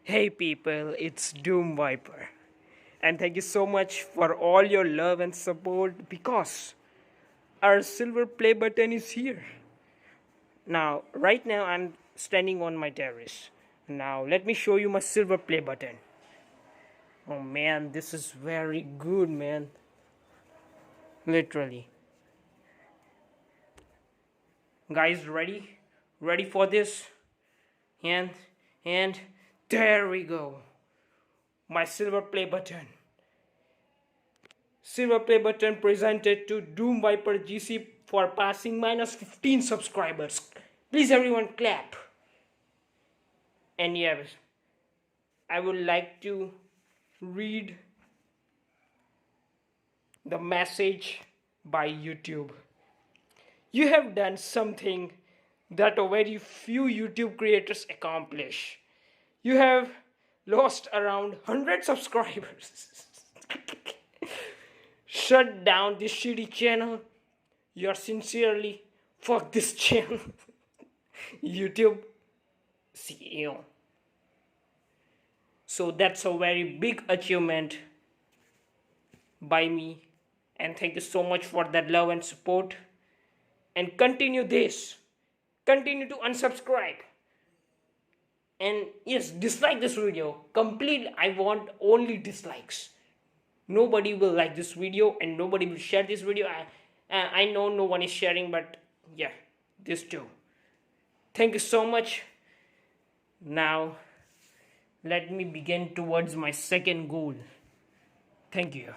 Hey people, it's Doom Viper. And thank you so much for all your love and support because our silver play button is here. Now, right now I'm standing on my terrace. Now, let me show you my silver play button. Oh man, this is very good, man. Literally. Guys, ready? Ready for this? And and there we go. My silver play button. Silver play button presented to Doom Viper GC for passing minus 15 subscribers. Please everyone clap. And yes, I would like to read the message by YouTube. You have done something that a very few YouTube creators accomplish. You have lost around 100 subscribers. Shut down this shitty channel. You're sincerely fuck this channel. YouTube CEO. So that's a very big achievement by me. And thank you so much for that love and support. And continue this. Continue to unsubscribe. And yes, dislike this video. Complete, I want only dislikes. Nobody will like this video and nobody will share this video. I know no one is sharing, but yeah, this too. Thank you so much. Now, let me begin towards my second goal. Thank you.